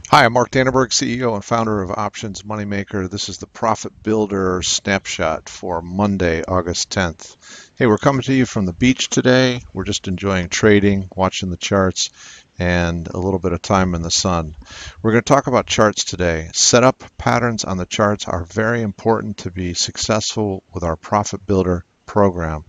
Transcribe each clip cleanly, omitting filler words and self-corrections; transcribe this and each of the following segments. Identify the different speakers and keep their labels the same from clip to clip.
Speaker 1: Hi, I'm Mark Dannerberg, CEO and founder of Options Moneymaker. This is the Profit Builder Snapshot for Monday, August 10th. Hey, we're coming to you from the beach today. We're just enjoying trading, watching the charts, and a little bit of time in the sun. We're going to talk about charts today. Setup patterns on the charts are very important to be successful with our Profit Builder program.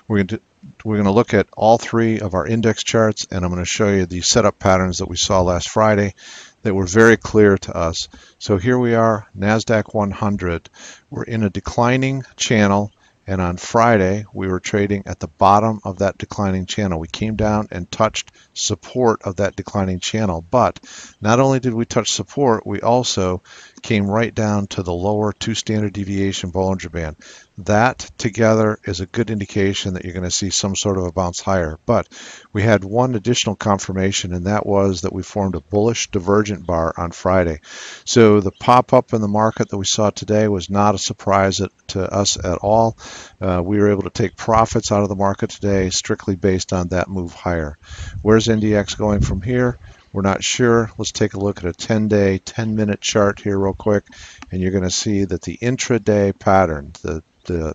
Speaker 1: We're going to look at all three of our index charts, and I'm going to show you the setup patterns that we saw last Friday that were very clear to us. So here we are, Nasdaq 100. We're in a declining channel, and on Friday we were trading at the bottom of that declining channel. We came down and touched support of that declining channel, but not only did we touch support, we also came right down to the lower 2 standard deviation Bollinger Band. That together is a good indication that you're going to see some sort of a bounce higher. But we had one additional confirmation, and that was that we formed a bullish divergent bar on Friday. So the pop up in the market that we saw today was not a surprise to us at all. We were able to take profits out of the market today strictly based on that move higher. Where's NDX going from here? We're not sure. Let's take a look at a 10-day, 10-minute chart here real quick, and you're going to see that the intraday pattern, the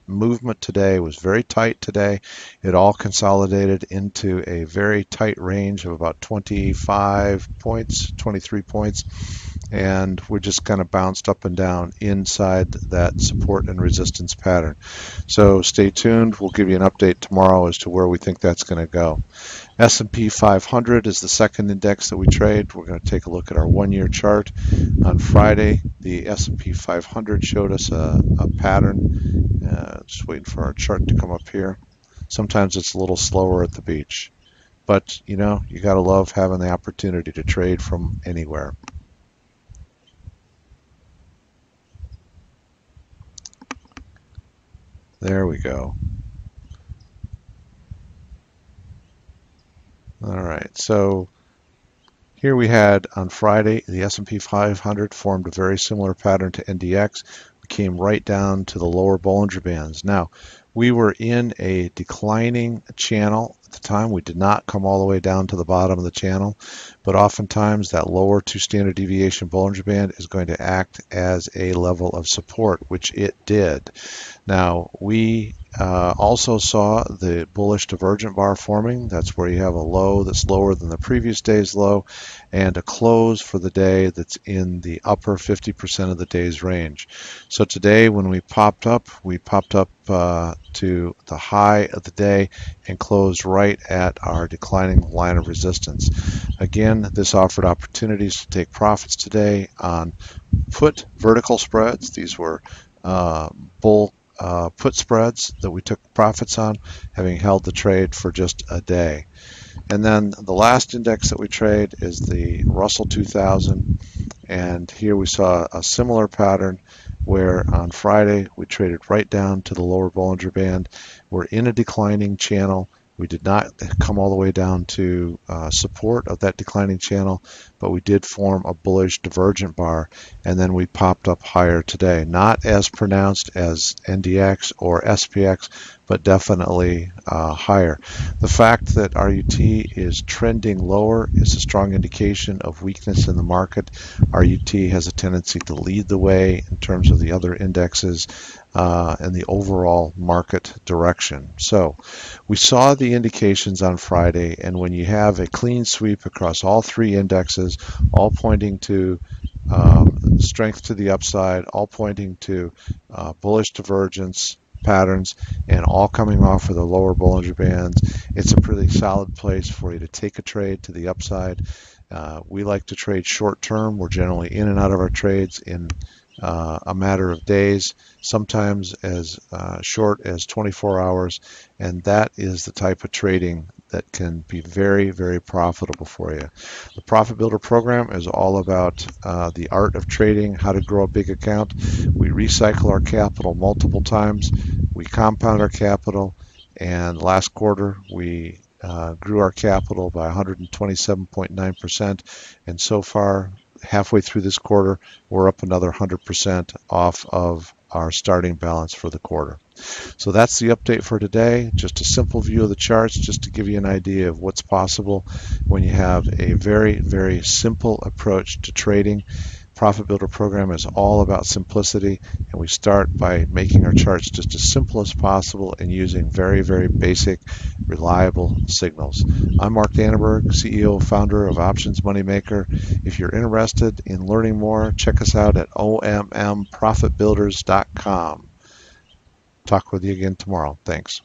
Speaker 1: movement today was very tight today. It all consolidated into a very tight range of about 25 points, 23 points, and we just kind of bounced up and down inside that support and resistance pattern. So stay tuned. We'll give you an update tomorrow as to where we think that's going to go. S&P 500 is the second index that we trade. We're going to take a look at our one-year chart. On Friday, the S&P 500 showed us a pattern. Just waiting for our chart to come up here. Sometimes it's a little slower at the beach, but you know, you got to love having the opportunity to trade from anywhere. There we go. All right, so here we had on Friday, the S&P 500 formed a very similar pattern to NDX. We came right down to the lower Bollinger Bands. Now, we were in a declining channel at the time. We did not come all the way down to the bottom of the channel, but oftentimes that lower 2 standard deviation Bollinger Band is going to act as a level of support, which it did. Now, we also saw the bullish divergent bar forming. That's where you have a low that's lower than the previous day's low and a close for the day that's in the upper 50% of the day's range. So today when we popped up to the high of the day and closed right at our declining line of resistance. Again, this offered opportunities to take profits today on put vertical spreads. These were bull put spreads that we took profits on, having held the trade for just a day. And then the last index that we trade is the Russell 2000, and here we saw a similar pattern where on Friday we traded right down to the lower Bollinger Band. We're in a declining channel. We did not come all the way down to support of that declining channel, but we did form a bullish divergent bar, and then we popped up higher today. Not as pronounced as NDX or SPX, but definitely higher. The fact that RUT is trending lower is a strong indication of weakness in the market. RUT has a tendency to lead the way in terms of the other indexes and the overall market direction. So we saw the indications on Friday, and when you have a clean sweep across all three indexes, all pointing to strength to the upside, all pointing to bullish divergence patterns, and all coming off of the lower Bollinger Bands, it's a pretty solid place for you to take a trade to the upside. We like to trade short term. We're generally in and out of our trades in a matter of days, sometimes as short as 24 hours, and that is the type of trading that can be very, very profitable for you. The Profit Builder program is all about the art of trading, how to grow a big account. We recycle our capital multiple times. We compound our capital, and last quarter we grew our capital by 127.9%, and so far halfway through this quarter we're up another 100% off of our starting balance for the quarter. So that's the update for today. Just a simple view of the charts just to give you an idea of what's possible when you have a very, very simple approach to trading. Profit Builder program is all about simplicity, and we start by making our charts just as simple as possible and using very, very basic, reliable signals. I'm Mark Dannenberg, CEO, founder of Options Moneymaker. If you're interested in learning more, check us out at ommprofitbuilders.com. Talk with you again tomorrow. Thanks.